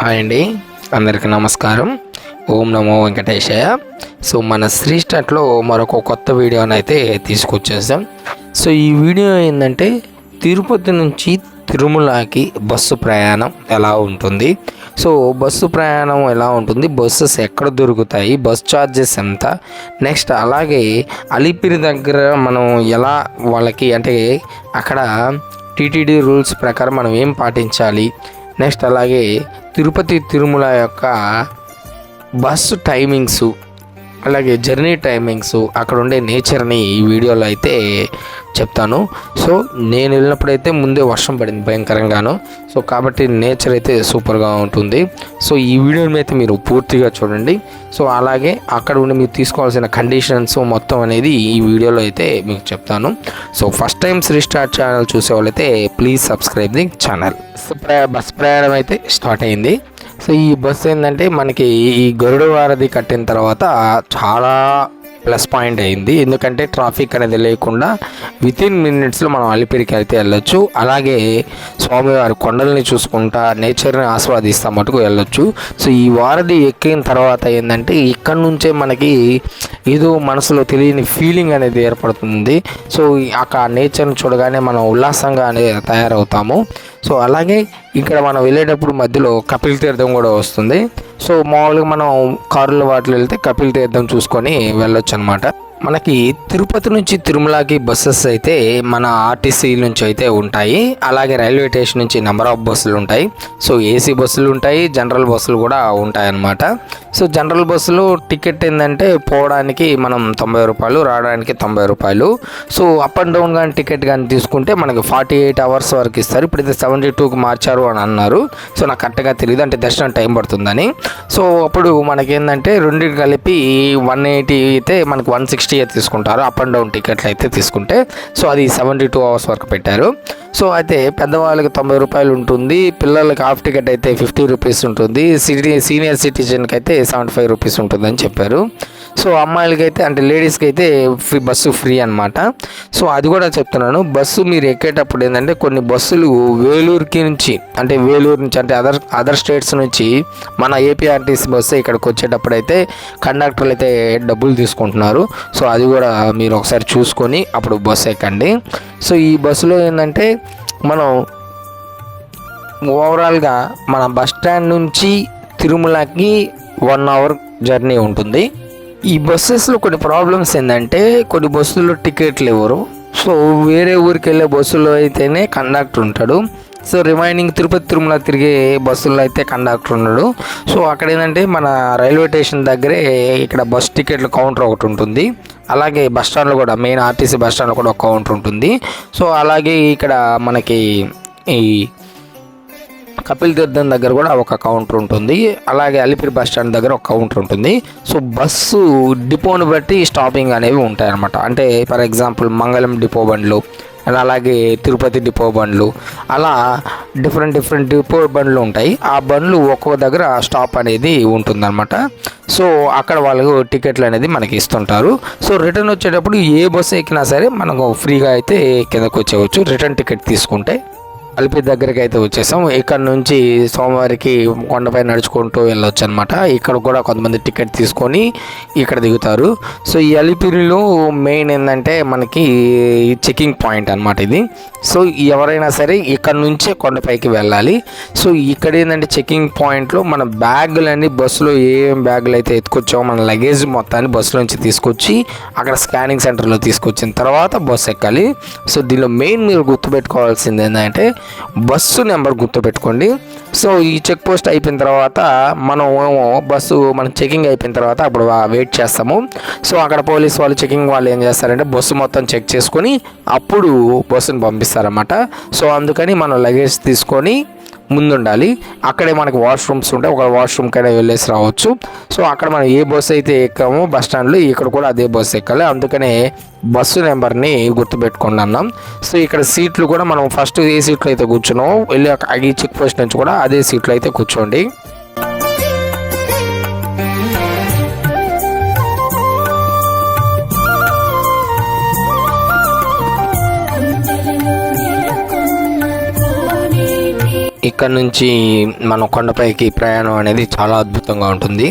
Hi అండి, అందరికీ నమస్కారం. ఓం నమో వెంకటేశయ్య. సో మన శ్రీ స్టార్ట్లో మరొక కొత్త వీడియోని అయితే తీసుకొచ్చేసాం. సో ఈ వీడియో ఏంటంటే తిరుపతి నుంచి తిరుమలకి బస్సు ప్రయాణం ఎలా ఉంటుంది, సో బస్సు ప్రయాణం ఎలా ఉంటుంది, బస్సెస్ ఎక్కడ దొరుకుతాయి, బస్ ఛార్జెస్ ఎంత, నెక్స్ట్ అలాగే అలిపిరి దగ్గర మనం ఎలా వాళ్ళకి అంటే అక్కడ టీటీడీ రూల్స్ ప్రకారం మనం ఏం పాటించాలి, నెక్స్ట్ అలాగే తిరుపతి తిరుమల యొక్క బస్సు టైమింగ్స్, అలాగే జర్నీ టైమింగ్స్, అక్కడ ఉండే నేచర్ని ఈ వీడియోలో అయితే చెప్తాను. సో నేను వెళ్ళినప్పుడైతే ముందే వర్షం పడింది భయంకరంగాను, సో కాబట్టి నేచర్ అయితే సూపర్గా ఉంటుంది. సో ఈ వీడియోని అయితే మీరు పూర్తిగా చూడండి. సో అలాగే అక్కడ ఉండి మీరు తీసుకోవాల్సిన కండిషన్స్ మొత్తం అనేది ఈ వీడియోలో అయితే మీకు చెప్తాను. So first time Sri Star channel చూసే వాళ్ళైతే please subscribe the channel. Bus ప్రయాణం అయితే స్టార్ట్ అయింది. సో ఈ బస్సు ఏంటంటే మనకి ఈ గరుడ వారధి కట్టిన తర్వాత చాలా ప్లస్ పాయింట్ అయింది. ఎందుకంటే ట్రాఫిక్ అనేది లేకుండా వితిన్ మినిట్స్లో మనం అలిపిరికి అయితే వెళ్ళొచ్చు. అలాగే స్వామివారి కొండల్ని చూసుకుంటా నేచర్ని ఆస్వాదిస్తూ మటుకు వెళ్ళొచ్చు. సో ఈ వారధి ఎక్కిన తర్వాత ఏంటంటే ఇక్కడ నుంచే మనకి ఏదో మనసులో తెలియని ఫీలింగ్ అనేది ఏర్పడుతుంది. సో అక్కడ నేచర్ని చూడగానే మనం ఉల్లాసంగా అనేది తయారవుతాము. సో అలాగే ఇక్కడ మనం వెళ్ళేటప్పుడు మధ్యలో కపిల్ తీర్థం కూడా వస్తుంది. సో మామూలుగా మనం కారులో వాటిలో వెళ్తే కపిల్ తీర్థం చూసుకొని వెళ్ళొచ్చు అనమాట. మనకి తిరుపతి నుంచి తిరుమలకి బస్సెస్ అయితే మన ఆర్టీసీ నుంచి అయితే ఉంటాయి. అలాగే రైల్వే స్టేషన్ నుంచి నెంబర్ ఆఫ్ బస్సులు ఉంటాయి. సో ఏసీ బస్సులు ఉంటాయి, జనరల్ బస్సులు కూడా ఉంటాయి అన్నమాట. సో జనరల్ బస్సులో టికెట్ ఏంటంటే పోవడానికి మనం 90 రూపాయలు, రావడానికి 90 రూపాయలు. సో అప్ అండ్ డౌన్ కానీ టికెట్ కానీ తీసుకుంటే మనకి 48 అవర్స్ వరకు ఇస్తారు. ఇప్పుడైతే 72కి మార్చారు అని అన్నారు. సో నాకు కరెక్ట్గా తెలియదు, అంటే దర్శనం టైం పడుతుందని. సో అప్పుడు మనకేంటంటే రెండింటి కలిపి 180 అయితే మనకు 160 తీసుకుంటారు అప్ అండ్ డౌన్ టికెట్లు అయితే తీసుకుంటే. సో అది 72 అవర్స్ వరకు పెట్టారు. సో అయితే పెద్దవాళ్ళకి 90 రూపాయలు ఉంటుంది, పిల్లలకి హాఫ్ టికెట్ అయితే 50 రూపీస్ ఉంటుంది, సీనియర్ సిటిజన్కి అయితే 75 రూపీస్ ఉంటుందని చెప్పారు. సో అమ్మాయిలకి అయితే అంటే లేడీస్కి అయితే బస్సు ఫ్రీ అనమాట. సో అది కూడా చెప్తున్నాను. బస్సు మీరు ఎక్కేటప్పుడు ఏంటంటే కొన్ని బస్సులు వేలూరుకి నుంచి అంటే అదర్ స్టేట్స్ నుంచి మన ఏపీఆర్టీసీ బస్సు ఇక్కడికి వచ్చేటప్పుడు అయితే కండక్టర్లు అయితే డబ్బులు తీసుకుంటున్నారు. సో అది కూడా మీరు ఒకసారి చూసుకొని అప్పుడు బస్సు ఎక్కండి. సో ఈ బస్సులో ఏంటంటే మనం ఓవరాల్గా మన బస్ స్టాండ్ నుంచి తిరుమలకి 1 అవర్ జర్నీ ఉంటుంది. ఈ బస్సెస్లో కొన్ని ప్రాబ్లమ్స్ ఏంటంటే కొన్ని బస్సుల్లో టికెట్లు ఇవ్వరు. సో వేరే ఊరికి వెళ్ళే బస్సులో అయితేనే కండక్టర్ ఉంటాడు. సో రిమైనింగ్ తిరుపతి తిరుమల తిరిగే బస్సుల్లో అయితే కండక్టర్ ఉన్నాడు. సో అక్కడ ఏంటంటే మన రైల్వే స్టేషన్ దగ్గరే ఇక్కడ బస్ టికెట్ల కౌంటర్ ఒకటి ఉంటుంది. అలాగే బస్ స్టాండ్లో కూడా మెయిన్ ఆర్టీసీ బస్ స్టాండ్లో కూడా ఒక కౌంటర్ ఉంటుంది. సో అలాగే ఇక్కడ మనకి ఈ కపిల్ తీర్థం దగ్గర కూడా ఒక కౌంటర్ ఉంటుంది. అలాగే అలిపిరి బస్ స్టాండ్ దగ్గర ఒక కౌంటర్ ఉంటుంది. సో బస్సు డిపోని బట్టి స్టాపింగ్ అనేవి ఉంటాయన్నమాట. అంటే ఫర్ ఎగ్జాంపుల్ మంగళం డిపో బండ్లు, అలాగే తిరుపతి డిపో బండ్లు, అలా డిఫరెంట్ డిపో బండ్లు ఉంటాయి. ఆ బండ్లు ఒక్కొక్క దగ్గర స్టాప్ అనేది ఉంటుందన్నమాట. సో అక్కడ వాళ్ళు టికెట్లు అనేది మనకి ఇస్తుంటారు. సో రిటర్న్ వచ్చేటప్పుడు ఏ బస్సు ఎక్కినా సరే మనకు ఫ్రీగా అయితే కిందకు వచ్చేవచ్చు రిటర్న్ టికెట్ తీసుకుంటే. అలిపిరి దగ్గరికి అయితే వచ్చేసాం. ఇక్కడ నుంచి సోమవారికి కొండపై నడుచుకుంటూ వెళ్ళొచ్చు అనమాట. ఇక్కడ కూడా కొంతమంది టికెట్ తీసుకొని ఇక్కడ దిగుతారు. సో ఈ అలిపిరిలో మెయిన్ ఏంటంటే మనకి చెకింగ్ పాయింట్ అనమాట ఇది. సో ఎవరైనా సరే ఇక్కడ నుంచే కొండపైకి వెళ్ళాలి. సో ఇక్కడ ఏంటంటే చెకింగ్ పాయింట్లో మన బ్యాగులన్నీ బస్సులో ఏం బ్యాగులు అయితే ఎత్తుకొచ్చామో మన లగేజ్ మొత్తాన్ని బస్సులో నుంచి తీసుకొచ్చి అక్కడ స్కానింగ్ సెంటర్లో తీసుకొచ్చిన తర్వాత బస్సు ఎక్కాలి. సో దీనిలో మెయిన్ మీరు గుర్తుపెట్టుకోవాల్సింది ఏంటంటే బస్సు నెంబర్ గుర్తుపెట్టుకోండి. సో ఈ చెక్ పోస్ట్ అయిపోయిన తర్వాత మనం చెకింగ్ అయిపోయిన తర్వాత అప్పుడు వెయిట్ చేస్తాము. సో అక్కడ పోలీస్ వాళ్ళు చెకింగ్ వాళ్ళు ఏం చేస్తారంటే బస్సు మొత్తం చెక్ చేసుకొని అప్పుడు బస్సుని పంపిస్తారన్నమాట. సో అందుకని మనం లగేజ్ తీసుకొని ముందుండాలి. అక్కడే మనకి వాష్రూమ్స్ ఉంటాయి, ఒక వాష్రూమ్కైనా వెళ్ళేసి రావచ్చు. సో అక్కడ మనం ఏ బస్సు అయితే ఎక్కామో బస్ స్టాండ్లో ఇక్కడ కూడా అదే బస్సు ఎక్కాలి. అందుకనే బస్సు నెంబర్ని గుర్తుపెట్టుకోండి అన్నాం. సో ఇక్కడ సీట్లు కూడా మనం ఫస్ట్ ఏ సీట్లో అయితే కూర్చున్నామో వెళ్ళి ఈ చెక్ పోస్ట్ నుంచి కూడా అదే సీట్లో అయితే కూర్చోండి. ఇక్కడ నుంచి మన కొండపైకి ప్రయాణం అనేది చాలా అద్భుతంగా ఉంటుంది.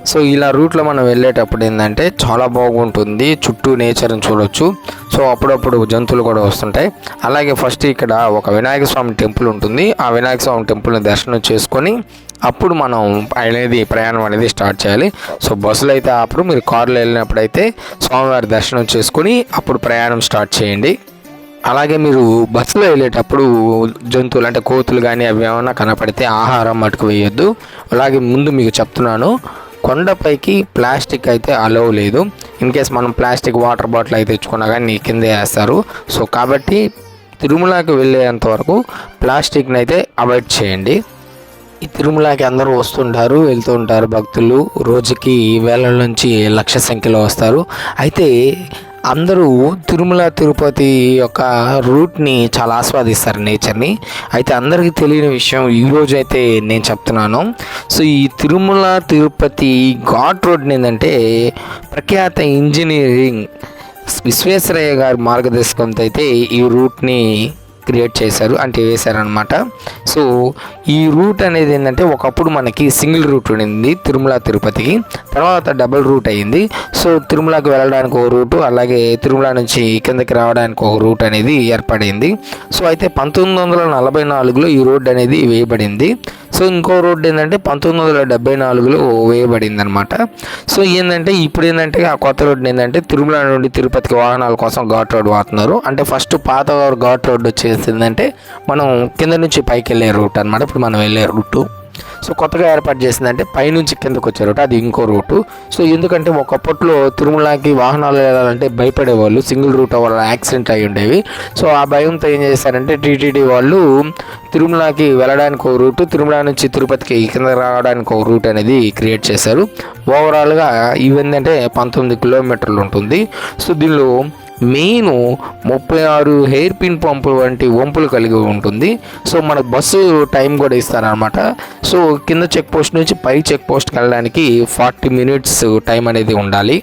సో ఇలా రూట్లో మనం వెళ్ళేటప్పుడు ఏంటంటే చాలా బాగుంటుంది, చుట్టూ నేచర్ని చూడొచ్చు. సో అప్పుడప్పుడు జంతువులు కూడా వస్తుంటాయి. అలాగే ఫస్ట్ ఇక్కడ ఒక వినాయక స్వామి టెంపుల్ ఉంటుంది. ఆ వినాయక స్వామి టెంపుల్ని దర్శనం చేసుకొని అప్పుడు మనం ప్రయాణం అనేది స్టార్ట్ చేయాలి. సో బస్సులు అయితే అప్పుడు మీరు కారులో వెళ్ళినప్పుడు అయితే స్వామివారి దర్శనం చేసుకొని అప్పుడు ప్రయాణం స్టార్ట్ చేయండి. అలాగే మీరు బస్సులో వెళ్ళేటప్పుడు జంతువులు అంటే కోతులు కానీ అవి ఏమైనా కనపడితే ఆహారం మటుకు వేయొద్దు. అలాగే ముందు మీకు చెప్తున్నాను, కొండపైకి ప్లాస్టిక్ అయితే అలౌ లేదు. ఇన్ కేస్ మనం ప్లాస్టిక్ వాటర్ బాటిల్ అయితే తెచ్చుకున్నా కానీ కింద వేస్తారు. సో కాబట్టి తిరుమలకి వెళ్ళేంత వరకు ప్లాస్టిక్ని అయితే అవాయిడ్ చేయండి. ఈ తిరుమలకి అందరూ వస్తుంటారు, వెళ్తూ ఉంటారు భక్తులు. రోజుకి వేల నుంచి లక్ష సంఖ్యలో వస్తారు. అయితే అందరూ తిరుమల తిరుపతి యొక్క రూట్ని చాలా ఆస్వాదిస్తారు, నేచర్ని. అయితే అందరికీ తెలియని విషయం ఈరోజు అయితే నేను చెప్తున్నాను. సో ఈ తిరుమల తిరుపతి ఘాట్ రోడ్ని ఏంటంటే ప్రఖ్యాత ఇంజనీరింగ్ విశ్వేశ్వరయ్య గారి మార్గదర్శకంతో అయితే ఈ రూట్ని క్రియేట్ చేశారు, అంటే వేశారనమాట. సో ఈ రూట్ అనేది ఏంటంటే ఒకప్పుడు మనకి సింగిల్ రూట్ ఉండింది తిరుమల తిరుపతికి, తర్వాత డబుల్ రూట్ అయ్యింది. సో తిరుమలకి వెళ్ళడానికి ఒక రూటు, అలాగే తిరుమల నుంచి కిందకి రావడానికి ఒక రూట్ అనేది ఏర్పడింది. సో అయితే 1944లో ఈ రోడ్ అనేది వేయబడింది. సో ఇంకో రోడ్డు ఏంటంటే 1974లో వేయబడింది అనమాట. సో ఏంటంటే ఇప్పుడు ఏంటంటే ఆ కొత్త రోడ్డు ఏంటంటే తిరుమల నుండి తిరుపతికి వాహనాల కోసం ఘాట్ రోడ్ వాడుతున్నారు. అంటే ఫస్ట్ పాత ఘాట్ రోడ్డు వచ్చేసిందంటే మనం కింద నుంచి పైకి వెళ్ళే రూట్ అనమాట, ఇప్పుడు మనం వెళ్ళే రూటు. సో కొత్తగా ఏర్పాటు చేసిందంటే పైనుంచి కిందకు వచ్చే రూట్, అది ఇంకో రూటు. సో ఎందుకంటే ఒకప్పట్లో తిరుమలకి వాహనాలు వెళ్ళాలంటే భయపడేవాళ్ళు, సింగిల్ రూట్ వల్ల యాక్సిడెంట్ అయి ఉండేవి. సో ఆ భయంతో ఏం చేశారంటే టీటీడీ వాళ్ళు తిరుమలకి వెళ్ళడానికి ఒక రూటు, తిరుమల నుంచి తిరుపతికి కింద రావడానికి ఒక రూట్ అనేది క్రియేట్ చేశారు. ఓవరాల్గా ఇవేంటంటే 19 కిలోమీటర్లు ఉంటుంది. సో దీనిలో మెయిన్ 36 హెయిర్ పిన్ పంపులు వంటి వంపులు కలిగి ఉంటుంది. సో మనకు బస్సు టైం కూడా ఇస్తారనమాట. సో కింద చెక్ పోస్ట్ నుంచి పై చెక్ పోస్ట్కి వెళ్ళడానికి 40 మినిట్స్ టైం అనేది ఉండాలి.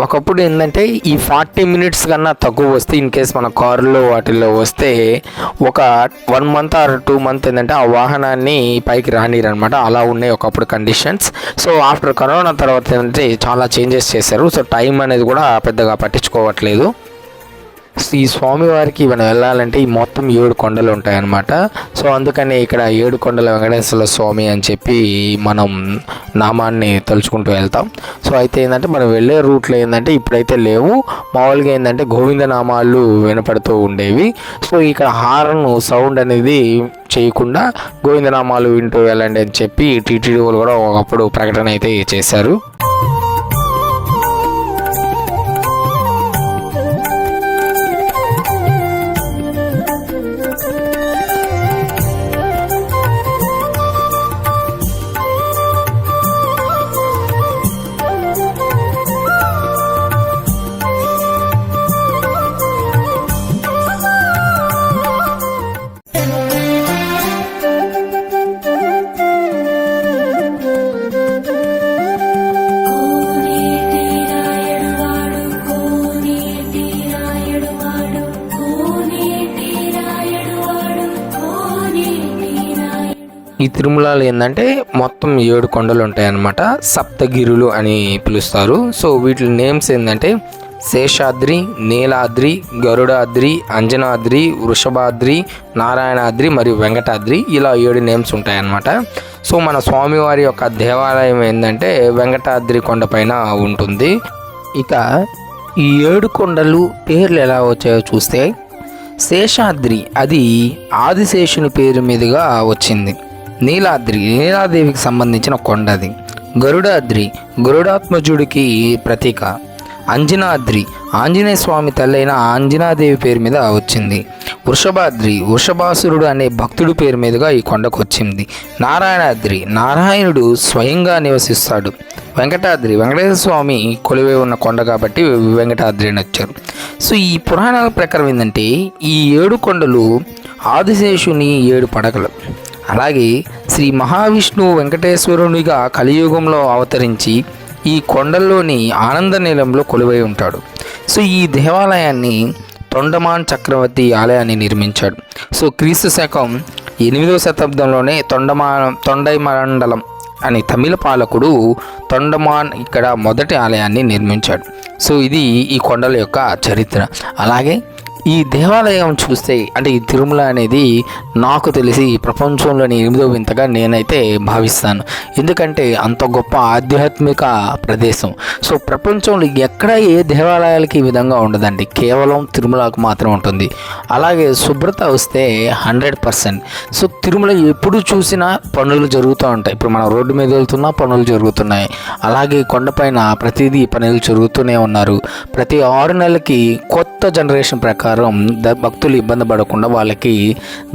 ఒకప్పుడు ఏంటంటే ఈ 40 మినిట్స్ కన్నా తక్కువ వస్తే, ఇన్ కేస్ మన కారులో వాటిల్లో వస్తే ఒక 1 మంత్ ఆర్ 2 మంత్ ఏంటంటే ఆ వాహనాన్ని పైకి రానిరనమాట. అలా ఉన్నాయి ఒకప్పుడు కండిషన్స్. సో ఆఫ్టర్ కరోనా తర్వాత ఏంటంటే చాలా చేంజెస్ చేశారు. సో టైం అనేది కూడా పెద్దగా పట్టించుకోవట్లేదు. ఈ స్వామివారికి మనం వెళ్ళాలంటే ఈ మొత్తం 7 కొండలు ఉంటాయన్నమాట. సో అందుకని ఇక్కడ 7 కొండల వెంకటేశ్వర స్వామి అని చెప్పి మనం నామాన్ని తలుచుకుంటూ వెళ్తాం. సో అయితే ఏంటంటే మనం వెళ్ళే రూట్లో ఏంటంటే ఇప్పుడైతే లేవు, మామూలుగా ఏంటంటే గోవింద నామాలు వినపడుతూ ఉండేవి. సో ఇక్కడ హారన్ సౌండ్ అనేది చేయకుండా గోవిందనామాలు వింటూ వెళ్ళండి అని చెప్పి టీటీడీ వాళ్ళు కూడా ఒకప్పుడు ప్రకటన అయితే చేశారు. ఈ తిరుమలలో ఏంటంటే మొత్తం 7 కొండలు ఉంటాయన్నమాట. సప్తగిరులు అని పిలుస్తారు. సో వీటి నేమ్స్ ఏంటంటే శేషాద్రి, నీలాద్రి, గరుడాద్రి, అంజనాద్రి, వృషభాద్రి, నారాయణాద్రి మరియు వెంకటాద్రి, ఇలా 7 నేమ్స్ ఉంటాయన్నమాట. సో మన స్వామివారి యొక్క దేవాలయం ఏంటంటే వెంకటాద్రి కొండపైన ఉంటుంది. ఇక ఈ 7 కొండలు పేర్లు ఎలా వచ్చాయో చూస్తే, శేషాద్రి అది ఆదిశేషుని పేరు మీదుగా వచ్చింది. నీలాద్రి నీలాదేవికి సంబంధించిన కొండది. గరుడాద్రి గరుడాత్మజుడికి ప్రతీక. అంజనాద్రి ఆంజనేయ స్వామి తల్లైన అంజనాదేవి పేరు మీద వచ్చింది. వృషభాద్రి వృషభాసురుడు అనే భక్తుడి పేరు మీదుగా ఈ కొండకు వచ్చింది. నారాయణాద్రి నారాయణుడు స్వయంగా నివసిస్తాడు. వెంకటాద్రి వెంకటేశ్వర స్వామి కొలువై ఉన్న కొండ కాబట్టి వెంకటాద్రి అని వచ్చారు. సో ఈ పురాణాల ప్రకారం ఏంటంటే ఈ 7 కొండలు ఆదిశేషుని 7 పడగలు. అలాగే శ్రీ మహావిష్ణువు వెంకటేశ్వరునిగా కలియుగంలో అవతరించి ఈ కొండల్లోని ఆనంద నీలంలో కొలువై ఉంటాడు. సో ఈ దేవాలయాన్ని తొండమాన్ చక్రవర్తి ఆలయాన్ని నిర్మించాడు. సో క్రీస్తు శకం 8వ శతాబ్దంలోనే తొండై మండలం అని తమిళ పాలకుడు తొండమాన్ ఇక్కడ మొదటి ఆలయాన్ని నిర్మించాడు. సో ఇది ఈ కొండల యొక్క చరిత్ర. అలాగే ఈ దేవాలయం చూస్తే అంటే ఈ తిరుమల అనేది నాకు తెలిసి ప్రపంచంలోని 8వ వింతగా నేనైతే భావిస్తాను. ఎందుకంటే అంత గొప్ప ఆధ్యాత్మిక ప్రదేశం. సో ప్రపంచంలో ఎక్కడ ఏ దేవాలయాలకి ఈ విధంగా ఉండదండి, కేవలం తిరుమలకు మాత్రం ఉంటుంది. అలాగే శుభ్రత వస్తే 100%. సో తిరుమల ఎప్పుడు చూసినా పనులు జరుగుతూ ఉంటాయి. ఇప్పుడు మనం రోడ్డు మీద వెళ్తున్నా పనులు జరుగుతున్నాయి. అలాగే కొండపైన ప్రతిదీ పనులు జరుగుతూనే ఉన్నారు. ప్రతి 6 నెలలకి కొత్త జనరేషన్ ప్రకారం భక్తులు ఇబ్బంది పడకుండా వాళ్ళకి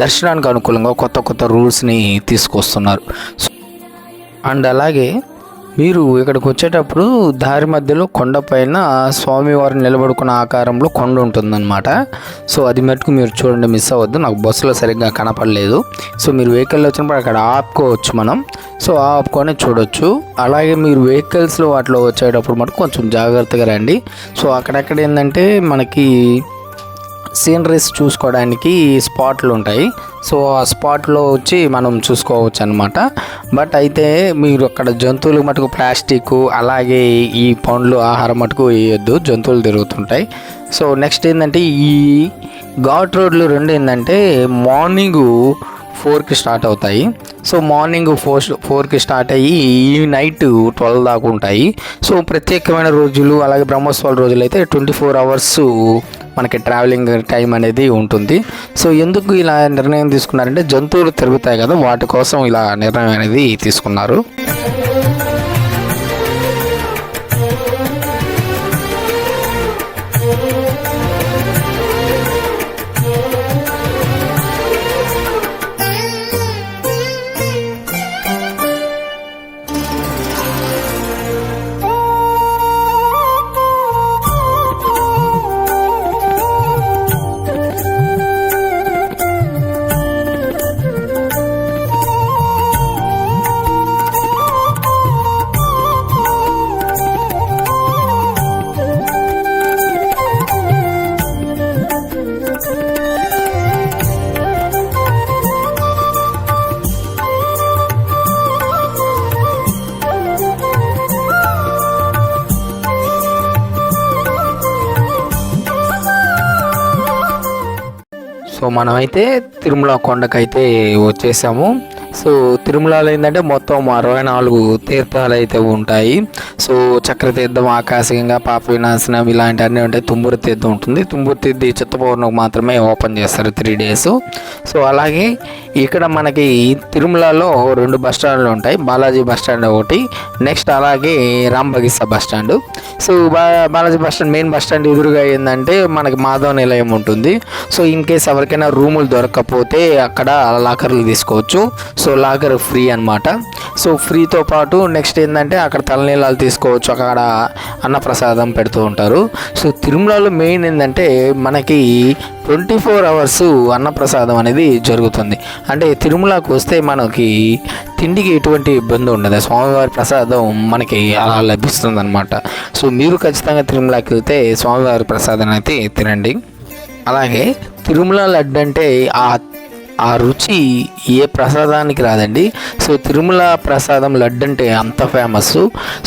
దర్శనానికి అనుకూలంగా కొత్త రూల్స్ని తీసుకొస్తున్నారు. అండ్ అలాగే మీరు ఇక్కడికి వచ్చేటప్పుడు దారి మధ్యలో కొండపైన స్వామివారిని నిలబడుకున్న ఆకారంలో కొండ ఉంటుందన్నమాట. సో అది మటుకు మీరు చూడండి, మిస్ అవ్వద్దు. నాకు బస్సులో సరిగ్గా కనపడలేదు. సో మీరు వెహికల్లో వచ్చినప్పుడు అక్కడ ఆపుకోవచ్చు మనం. సో ఆపుకొని చూడొచ్చు. అలాగే మీరు వెహికల్స్లో వాటిలో వచ్చేటప్పుడు మటుకు కొంచెం జాగ్రత్తగా రండి. సో అక్కడక్కడ ఏంటంటే మనకి సీనరీస్ చూసుకోవడానికి స్పాట్లు ఉంటాయి. సో ఆ స్పాట్లో వచ్చి మనం చూసుకోవచ్చు అనమాట. బట్ అయితే మీరు అక్కడ జంతువులు మటుకు ప్లాస్టిక్ అలాగే ఈ పండ్లు ఆహారం మటుకు వేయొద్దు, జంతువులు తిరుగుతుంటాయి. సో నెక్స్ట్ ఏంటంటే ఈ ఘాట్ రోడ్లు 2 ఏంటంటే మార్నింగ్ 4కి స్టార్ట్ అవుతాయి. సో మార్నింగ్ 4కి స్టార్ట్ అయ్యి ఈ నైట్ 12 దాకా ఉంటాయి. సో ప్రత్యేకమైన రోజులు అలాగే బ్రహ్మోత్సవాల రోజులు అయితే 24 అవర్స్ మనకి ట్రావెలింగ్ టైం అనేది ఉంటుంది. సో ఎందుకు ఇలా నిర్ణయం తీసుకున్నారంటే జంతువులు తిరుగుతాయి కదా, వాటి కోసం ఇలా నిర్ణయం అనేది తీసుకున్నారు. సో మనమైతే తిరుమల కొండకైతే వచ్చేసాము. సో తిరుమలలో ఏంటంటే మొత్తం 64 తీర్థాలు అయితే ఉంటాయి. సో చక్ర తీర్థం, ఆకాశగంగా, పాప వినాశనం ఇలాంటివన్నీ ఉంటాయి. తుమ్మూరు తీర్థం ఉంటుంది. తుమ్మూరు తీర్థం చిత్త పౌర్ణమికి మాత్రమే ఓపెన్ చేస్తారు 3 days. సో అలాగే ఇక్కడ మనకి తిరుమలలో 2 బస్ స్టాండ్లు ఉంటాయి. బాలాజీ బస్ స్టాండ్ ఒకటి, నెక్స్ట్ అలాగే రాంబగిసా bus stand. So Balaji bus stand main bus stand ఎదురుగా ఏంటంటే మనకి మాధవ నిలయం ఉంటుంది. సో ఇన్ కేస్ ఎవరికైనా రూములు దొరకకపోతే అక్కడ లాకర్లు తీసుకోవచ్చు. సో లాకర్ ఫ్రీ అనమాట. సో ఫ్రీతో పాటు నెక్స్ట్ ఏంటంటే అక్కడ తలనీలాలు తీసుకోవచ్చు, అక్కడ అన్నప్రసాదం పెడుతూ ఉంటారు. సో తిరుమలలో మెయిన్ ఏంటంటే మనకి 24 hours అన్నప్రసాదం అనేది జరుగుతుంది. అంటే తిరుమలకు వస్తే మనకి తిండికి ఎటువంటి ఇబ్బంది ఉండదు, స్వామివారి ప్రసాదం మనకి అలా లభిస్తుంది అనమాట. సో మీరు ఖచ్చితంగా తిరుమలకి వెళ్తే స్వామివారి ప్రసాదం అయితే తినండి. అలాగే తిరుమల లడ్డు అంటే ఆ రుచి ఏ ప్రసాదానికి రాదండి. సో తిరుమల ప్రసాదం లడ్డు అంటే అంత ఫేమస్.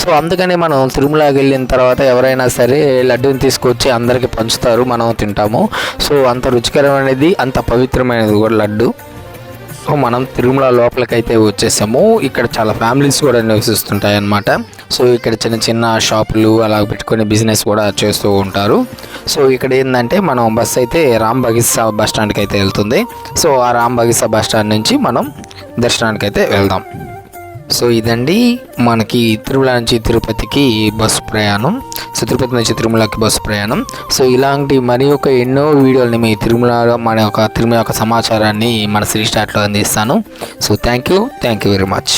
సో అందుకని మనం తిరుమలకి వెళ్ళిన తర్వాత ఎవరైనా సరే లడ్డుని తీసుకొచ్చి అందరికీ పంచుతారు, మనం తింటాము. సో అంత రుచికరమైనది, అంత పవిత్రమైనది కూడా లడ్డు. సో మనం తిరుమల లోపలికైతే వచ్చేసాము. ఇక్కడ చాలా ఫ్యామిలీస్ కూడా నివసిస్తుంటాయి అన్నమాట. సో ఇక్కడ చిన్న చిన్న షాపులు అలా పెట్టుకొని బిజినెస్ కూడా చేస్తూ ఉంటారు. సో ఇక్కడ ఏంటంటే మనం బస్ అయితే రాంబగిసా బస్ స్టాండ్కి అయితే వెళ్తుంది. సో ఆ రాంబగిసా బస్ స్టాండ్ నుంచి మనం దర్శనానికి అయితే వెళ్దాం. సో ఇదండి మనకి తిరుమల నుంచి తిరుపతికి బస్సు ప్రయాణం. సో తిరుపతి నుంచి తిరుమలకి బస్సు ప్రయాణం. సో ఇలాంటి మరి ఒక ఎన్నో వీడియోలని మీ తిరుమల యొక్క సమాచారాన్ని మన శ్రీ స్టార్ట్లో అందిస్తాను. So thank you very much.